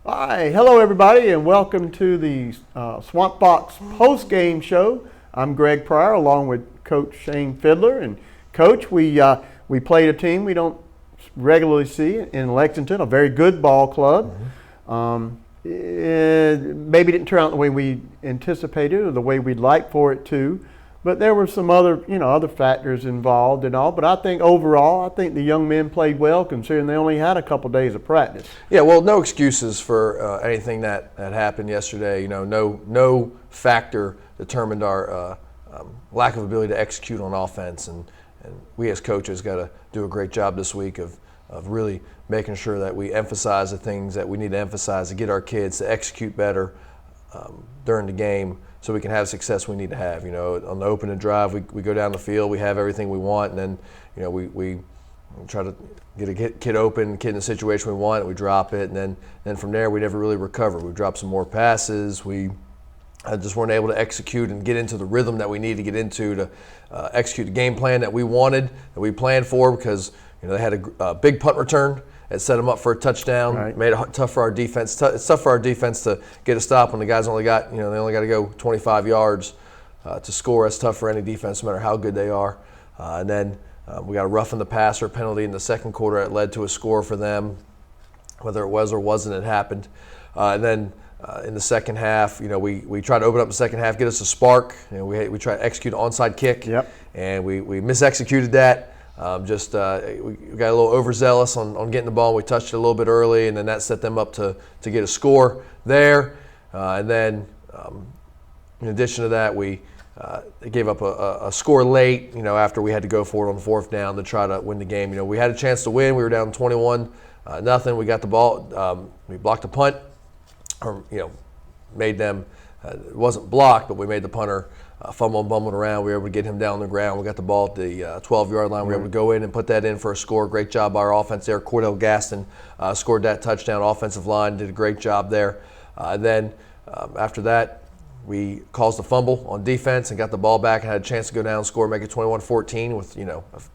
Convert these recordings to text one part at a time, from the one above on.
Hi, hello everybody, and welcome to the Swamp Fox post-game show. I'm Greg Pryor, along with Coach Shane Fiddler. And Coach, we played a team we don't regularly see in Lexington, a very good ball club. It maybe didn't turn out the way we anticipated or the way we'd like for it to, but there were some other factors involved and all. But I think overall, the young men played well, considering they only had a couple days of practice. Yeah, well, no excuses for anything that happened yesterday. No factor determined our lack of ability to execute on offense, and we as coaches got to do a great job this week of really making sure that we emphasize the things that we need to emphasize to get our kids to execute better during the game, so we can have success we need to have. On the opening drive, we go down the field, we have everything we want, and then we try to get a kid open, kid in the situation we want, we drop it, and then from there we never really recover. We dropped some more passes. We just weren't able to execute and get into the rhythm that we need to get into to execute the game plan that we wanted, that we planned for, because they had a big punt return. It set them up for a touchdown. Right. Made it tough for our defense. It's tough for our defense to get a stop when the guys only got to go 25 yards to score. It's tough for any defense, no matter how good they are. And then we got a roughing the passer penalty in the second quarter. It led to a score for them. Whether it was or wasn't, it happened. And then in the second half, we tried to open up the second half, get us a spark. We tried to execute an onside kick, Yep. and we misexecuted that. We got a little overzealous on getting the ball. We touched it a little bit early, and then that set them up to get a score there. And then, in addition to that, they gave up a score late. After we had to go for it on the fourth down to try to win the game. We had a chance to win. We were down 21-0. We got the ball. We blocked a punt, or made them. It wasn't blocked, but we made the punter fumble and bumbled around. We were able to get him down on the ground. We got the ball at the 12-yard line. We were able to go in and put that in for a score. Great job by our offense there. Cordell Gaston scored that touchdown. Offensive line did a great job there. Then after that, we caused a fumble on defense and got the ball back and had a chance to go down and score, make it 21-14 with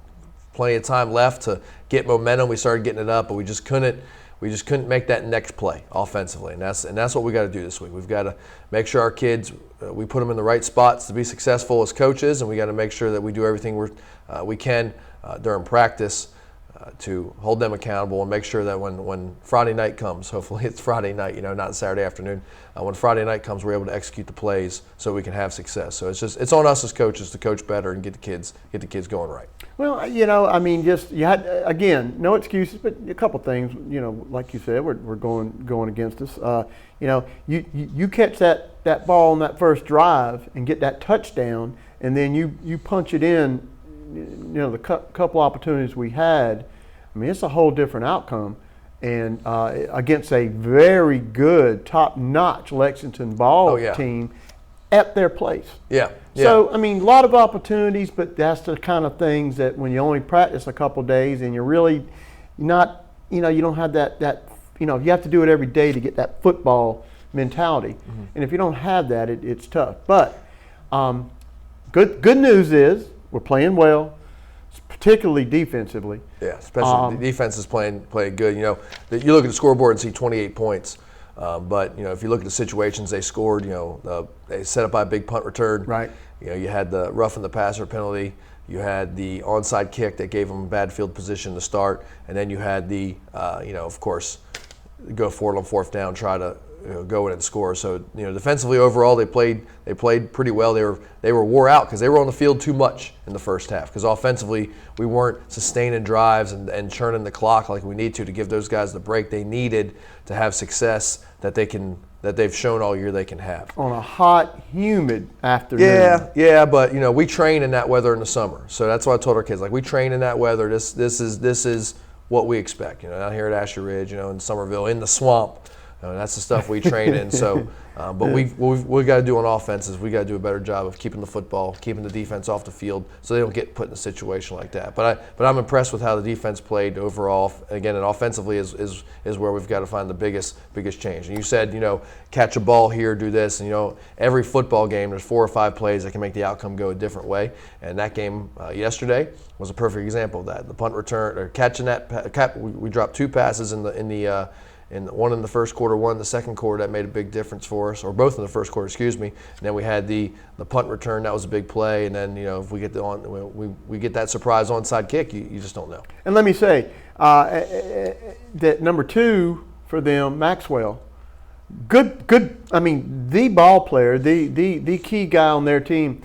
plenty of time left to get momentum. We started getting it up, but we just couldn't make that next play offensively, and that's what we got to do this week. We've got to make sure our kids, we put them in the right spots to be successful as coaches, and we got to make sure that we do everything we can during practice to hold them accountable and make sure that when Friday night comes, hopefully it's Friday night, not Saturday afternoon. When Friday night comes, we're able to execute the plays so we can have success. So it's on us as coaches to coach better and get the kids going right. Well, you had, again, no excuses, but a couple things. Like you said, we're going against us. You catch that ball on that first drive and get that touchdown, and then you punch it in. The couple opportunities we had, it's a whole different outcome, and against a very good, top-notch Lexington ball team at their place. Yeah. So, a lot of opportunities, but that's the kind of things that when you only practice a couple days and you're really not, you don't have that you have to do it every day to get that football mentality. Mm-hmm. And if you don't have that, it's tough. But good news is we're playing well, particularly defensively. Yeah, especially the defense is playing good. You look at the scoreboard and see 28 points. But if you look at the situations they scored, they set up by a big punt return. Right. You had the roughing the passer penalty. You had the onside kick that gave them a bad field position to start, and then you had the, of course, go for it on fourth down, try to go in and score. So defensively overall they played pretty well. They were wore out because they were on the field too much in the first half. Because offensively we weren't sustaining drives and churning the clock like we need to give those guys the break they needed to have success that they've shown all year they can have. On a hot, humid afternoon. Yeah, but we train in that weather in the summer. So that's why I told our kids, we train in that weather. This is what we expect. Out here at Asher Ridge, in Somerville, in the swamp. That's the stuff we train in. So, but we got to do on offense is we got to do a better job of keeping the football, keeping the defense off the field, so they don't get put in a situation like that. But I'm impressed with how the defense played overall. Again, and offensively is where we've got to find the biggest change. And you said, catch a ball here, do this, and every football game there's 4 or 5 plays that can make the outcome go a different way. And that game yesterday was a perfect example of that. The punt return or catching that, we dropped 2 passes in the one in the first quarter, one in the second quarter. That made a big difference for us, or both in the first quarter, excuse me. And then we had the punt return. That was a big play. And then, if we get we get that surprise onside kick, you just don't know. And let me say that number 2 for them, Maxwell, good. I mean, the ball player, the key guy on their team,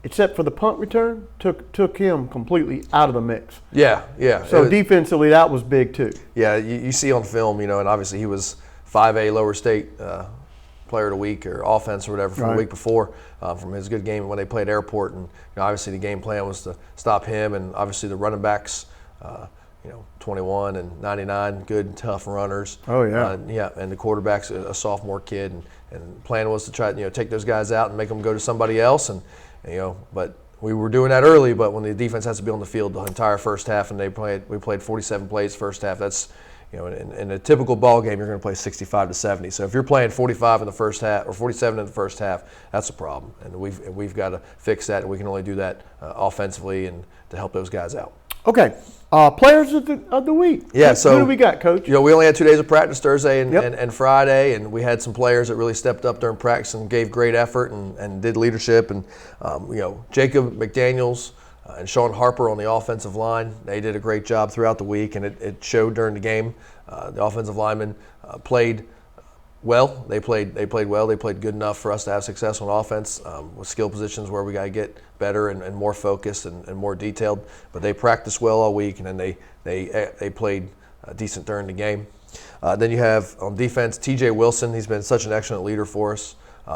except for the punt return, took him completely out of the mix. Yeah. So defensively, that was big too. Yeah, you see on film, and obviously he was 5A Lower State Player of the Week or offense or whatever from the week before from his good game when they played Airport. And obviously the game plan was to stop him, and obviously the running backs, 21 and 99, good, tough runners. Oh, yeah. And the quarterback's a sophomore kid. And the plan was to try take those guys out and make them go to somebody else. And but we were doing that early, but when the defense has to be on the field the entire first half, and we played 47 plays first half, that's, in a typical ball game, you're going to play 65 to 70. So if you're playing 45 in the first half or 47 in the first half, that's a problem. And we've got to fix that, and we can only do that offensively and to help those guys out. Okay. Players of the week. Yeah, so who do we got, Coach? We only had 2 days of practice, Thursday and Friday, and we had some players that really stepped up during practice and gave great effort and did leadership. And Jacob McDaniels and Sean Harper on the offensive line, they did a great job throughout the week, and it showed during the game. The offensive linemen played well. They played well. They played good enough for us to have success on offense with skill positions where we got to get better and more focused and more detailed. But they practiced well all week, and then they played decent during the game. Then you have on defense, TJ Wilson. He's been such an excellent leader for us.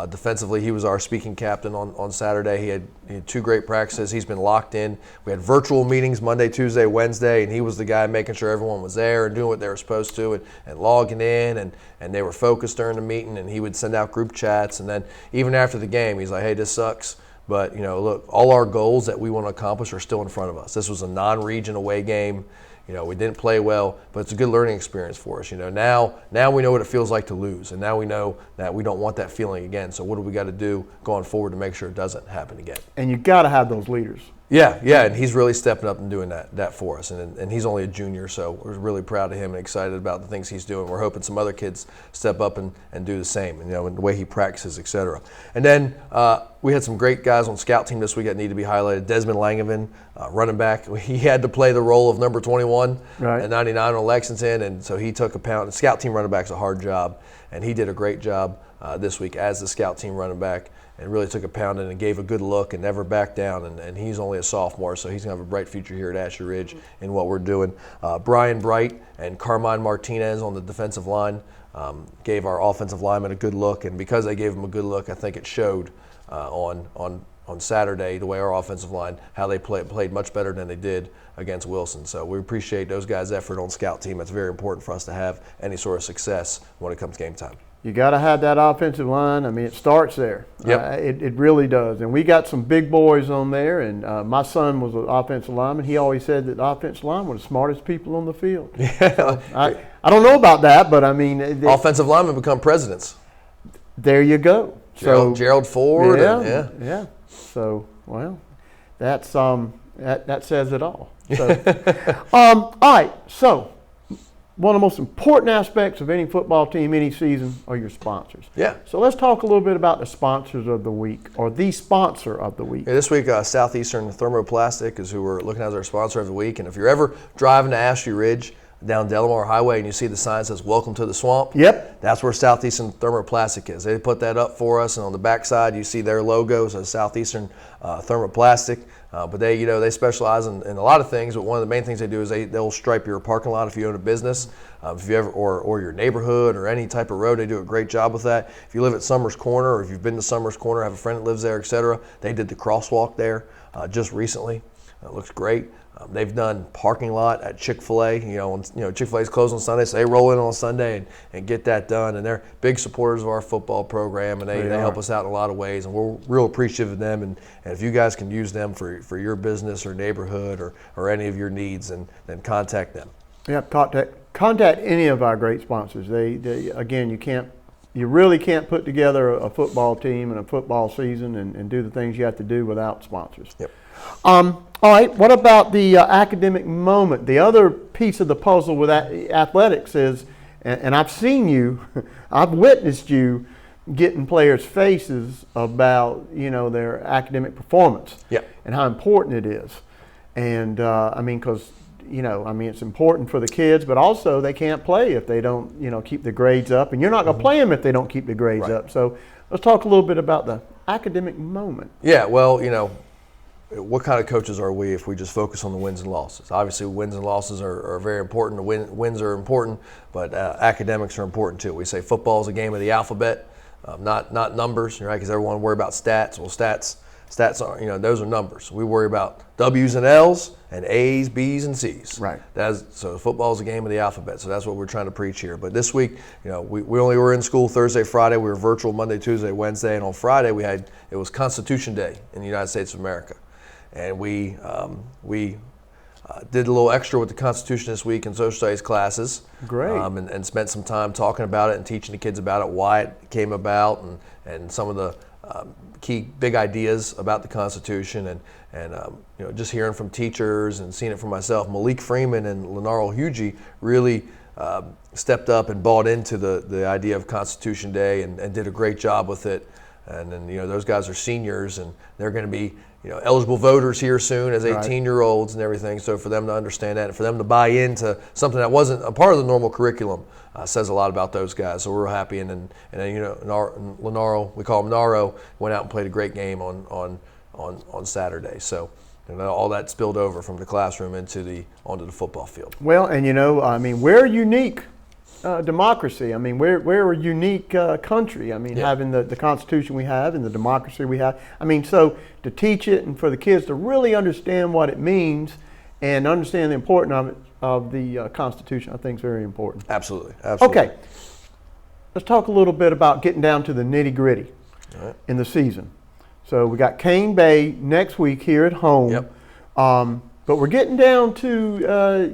Defensively, he was our speaking captain on Saturday. He had 2 great practices. He's been locked in. We had virtual meetings Monday, Tuesday, Wednesday, and he was the guy making sure everyone was there and doing what they were supposed to and logging in, and they were focused during the meeting, and he would send out group chats. And then even after the game, he's like, hey, this sucks. But, look, all our goals that we want to accomplish are still in front of us. This was a non-region away game. We didn't play well, but it's a good learning experience for us. Now we know what it feels like to lose, and now we know that we don't want that feeling again. So what do we got to do going forward to make sure it doesn't happen again? And you got to have those leaders. Yeah, and he's really stepping up and doing that for us. And he's only a junior, so we're really proud of him and excited about the things he's doing. We're hoping some other kids step up and do the same, and the way he practices, et cetera. And then we had some great guys on scout team this week that need to be highlighted. Desmond Langevin, running back. He had to play the role of number 21 and 99 on Lexington, and so he took a pound. Scout team running back's a hard job, and he did a great job this week as the scout team running back, and really took a pound and gave a good look and never backed down. And he's only a sophomore, so he's going to have a bright future here at Ashley Ridge in what we're doing. Brian Bright and Carmine Martinez on the defensive line gave our offensive linemen a good look, and because they gave them a good look, I think it showed on Saturday, the way our offensive line, how they played much better than they did against Wilson. So we appreciate those guys' effort on scout team. It's very important for us to have any sort of success when it comes game time. You got to have that offensive line. I mean, it starts there. Yep. It really does. And we got some big boys on there. And my son was an offensive lineman. He always said that the offensive line were the smartest people on the field. Yeah. So I don't know about that, but I mean. Offensive linemen become presidents. There you go. Gerald Ford. Yeah. So, well, that's that says it all. So, all right. So, one of the most important aspects of any football team, any season, are your sponsors. Yeah. So let's talk a little bit about the sponsors of the week, or the sponsor of the week. Yeah, this week, Southeastern Thermoplastic is who we're looking at as our sponsor of the week. And if you're ever driving to Ashley Ridge down Delamar Highway and you see the sign that says "Welcome to the Swamp," yep, that's where Southeastern Thermoplastic is. They put that up for us, and on the backside you see their logos as Southeastern Thermoplastic. But they specialize in a lot of things. But one of the main things they do is they'll stripe your parking lot if you own a business, if you ever or your neighborhood or any type of road. They do a great job with that. If you live at Summers Corner, or if you've been to Summers Corner, have a friend that lives there, etc. They did the crosswalk there just recently. It looks great. They've done parking lot at Chick-fil-A. Chick-fil-A's closed on Sunday, so they roll in on Sunday and get that done. And they're big supporters of our football program, and they help us out in a lot of ways. And we're real appreciative of them. And if you guys can use them for your business or neighborhood or any of your needs, then contact them. Yeah, contact any of our great sponsors. They again, you really can't put together a football team and a football season and do the things you have to do without sponsors. Yep. All right, what about the academic moment? The other piece of the puzzle with athletics is and I've seen you, I've witnessed you get in players' faces about, their academic performance and how important it is. And because it's important for the kids, but also they can't play if they don't, keep the grades up. And you're not going to play them if they don't keep the grades up. So let's talk a little bit about the academic moment. Yeah, well, what kind of coaches are we if we just focus on the wins and losses? Obviously, wins and losses are very important. The wins are important, but academics are important too. We say football is a game of the alphabet, not numbers, right? Because everyone worry about stats. Well, stats are, those are numbers. We worry about W's and L's and A's, B's, and C's. Right. So football is a game of the alphabet. So that's what we're trying to preach here. But this week, we only were in school Thursday, Friday. We were virtual Monday, Tuesday, Wednesday, and on Friday it was Constitution Day in the United States of America. And we did a little extra with the Constitution this week in social studies classes. Great. And spent some time talking about it and teaching the kids about it, why it came about, and some of the key big ideas about the Constitution, and just hearing from teachers and seeing it for myself. Malik Freeman and Lenaro Hugie really stepped up and bought into the idea of Constitution Day and did a great job with it. And then those guys are seniors and they're going to be eligible voters here soon as 18-year-olds and everything. So for them to understand that and for them to buy into something that wasn't a part of the normal curriculum says a lot about those guys. So we're real happy. And then Lenaro, we call him Naro, went out and played a great game on Saturday. So all that spilled over from the classroom onto the football field. Well, and we're a unique democracy. We're a unique country. Having the Constitution we have and the democracy we have. So to teach it and for the kids to really understand what it means and understand the importance of the Constitution, I think is very important. Absolutely. Okay, let's talk a little bit about getting down to the nitty-gritty in the season. So we got Cane Bay next week here at home. Yep. But we're getting down to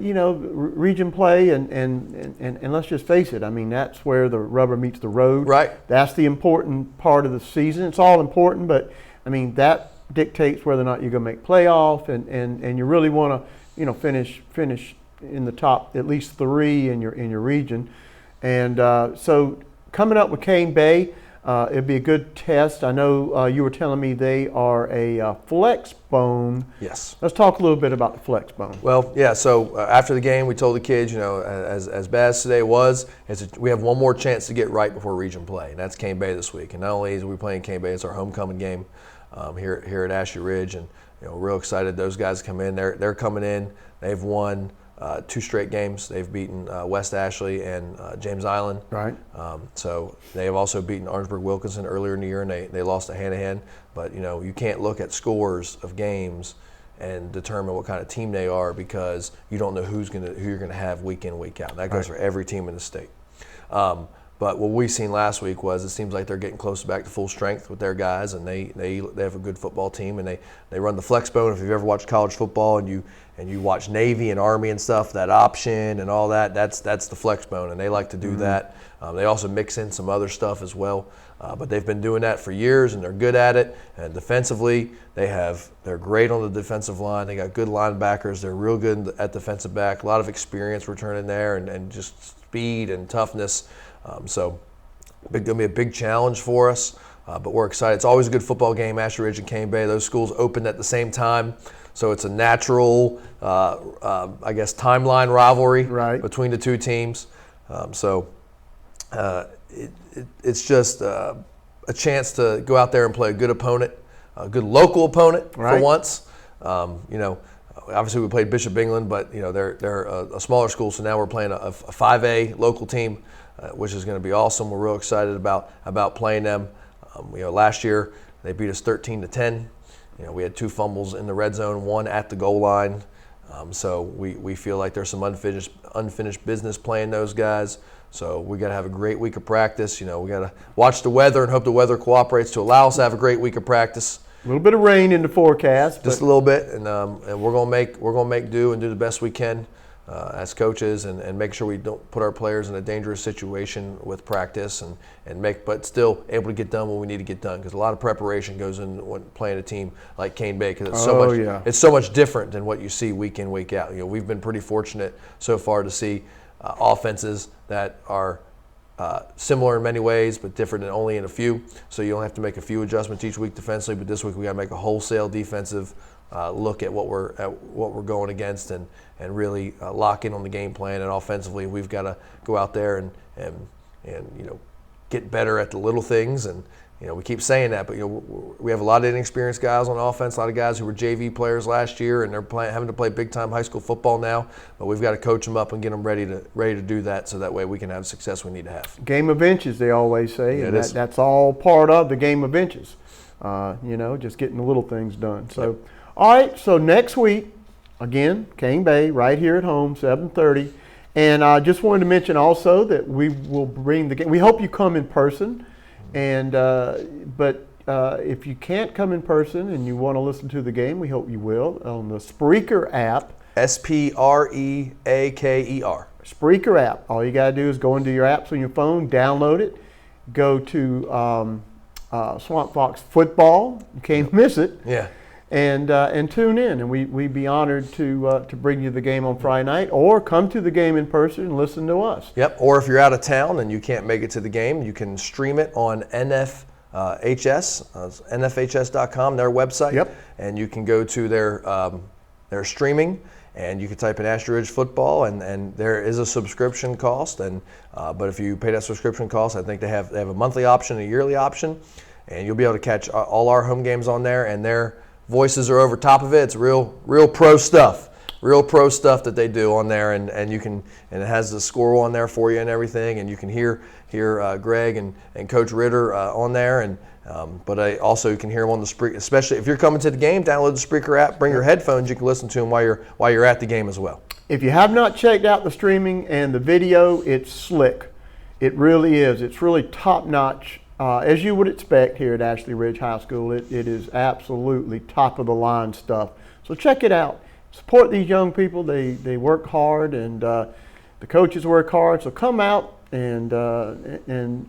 region play, and let's just face it. That's where the rubber meets the road. Right. That's the important part of the season. It's all important, but that dictates whether or not you're going to make playoff, and you really want to finish in the top at least 3 in your region. And so coming up with Cane Bay. It'd be a good test. I know you were telling me they are a flex bone. Yes. Let's talk a little bit about the flex bone. Well, yeah. So after the game, we told the kids, as bad as today was, we have one more chance to get right before region play, and that's Cane Bay this week. And not only is we playing Cane Bay, it's our homecoming game here at Ashley Ridge, and real excited. Those guys come in. They're coming in. They've won 2 straight games. They've beaten West Ashley and James Island. Right. So they have also beaten Orangeburg Wilkinson earlier in the year, and they lost to Hanahan. But you can't look at scores of games and determine what kind of team they are because you don't know who you're gonna have week in, week out. That goes for every team in the state. But what we seen last week was it seems like they're getting close back to full strength with their guys, and they have a good football team, and they run the flex bone. If you've ever watched college football and you watch Navy and Army and stuff, that option and all that's the flex bone, and they like to do that. They also mix in some other stuff as well, but they've been doing that for years, and they're good at it. And defensively, they're great on the defensive line. They got good linebackers. They're real good at defensive back. A lot of experience returning there, and just speed and toughness. So it's going to be a big challenge for us, but we're excited. It's always a good football game, Ashley Ridge and Cane Bay. Those schools opened at the same time, so it's a natural, timeline rivalry between the two teams. It's just a chance to go out there and play a good opponent, a good local opponent for once. Obviously we played Bishop England, but they're a smaller school, so now we're playing a 5A local team, which is going to be awesome. We're real excited about playing them. Last year they beat us 13-10. We had 2 fumbles in the red zone, 1 at the goal line. So we feel like there's some unfinished business playing those guys. So we got to have a great week of practice. We got to watch the weather and hope the weather cooperates to allow us to have a great week of practice. A little bit of rain in the forecast, just a little bit, and we're gonna make do and do the best we can as coaches, and make sure we don't put our players in a dangerous situation with practice, but still able to get done what we need to get done, because a lot of preparation goes in when playing a team like Cane Bay, because it's so much different than what you see week in, week out. We've been pretty fortunate so far to see offenses that are similar in many ways, but different in only in a few. So you only have to make a few adjustments each week defensively. But this week we got to make a wholesale defensive look at what we're going against, and really lock in on the game plan. And offensively, we've got to go out there and get better at the little things. And we keep saying that, but we have a lot of inexperienced guys on offense, a lot of guys who were JV players last year, and they're having to play big time high school football now. But we've got to coach them up and get them ready to do that, so that way we can have the success we need to have. Game of inches, they always say, Yeah, and that's all part of the game of inches. Just getting the little things done. So, Yep. All right. So next week, again, Cane Bay, right here at home, 7:30. And I just wanted to mention also that we will bring the game. We hope you come in person. And but if you can't come in person and you want to listen to the game, we hope you will on the Spreaker app. Spreaker. Spreaker app. All you got to do is go into your apps on your phone, download it, go to Swamp Fox Football. You can't miss it. Yeah. And tune in, and we'd be honored to bring you the game on Friday night, or come to the game in person and listen to us. Yep. Or if you're out of town and you can't make it to the game, you can stream it on NFHS.com, their website. Yep. And you can go to their streaming, and you can type in Ashton Ridge Football, and there is a subscription cost. And but if you pay that subscription cost, I think they have a monthly option, a yearly option, and you'll be able to catch all our home games on there, and their voices are over top of it. It's real pro stuff. Real pro stuff that they do on there, and it has the score on there for you and everything, and you can hear Greg and Coach Ritter on there, and but also you can hear them on the Spreaker. Especially if you're coming to the game, download the Spreaker app, bring your headphones, you can listen to them while you're at the game as well. If you have not checked out the streaming and the video, it's slick. It really is. It's really top notch. As you would expect here at Ashley Ridge High School, it is absolutely top of the line stuff. So check it out. Support these young people. They work hard, and the coaches work hard. So come out and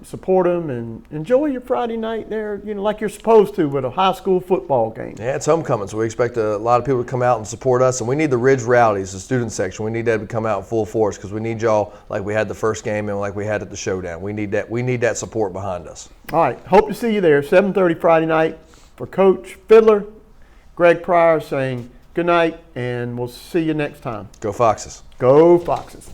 support them, and enjoy your Friday night there, like you're supposed to with a high school football game. Yeah, it's homecoming, so we expect a lot of people to come out and support us. And we need the Ridge Rowdies, the student section. We need that to come out in full force, because we need y'all like we had the first game and like we had at the showdown. We need that. We need that support behind us. All right. Hope to see you there, 7:30 Friday night. For Coach Fiddler, Greg Pryor saying good night, and we'll see you next time. Go Foxes. Go Foxes.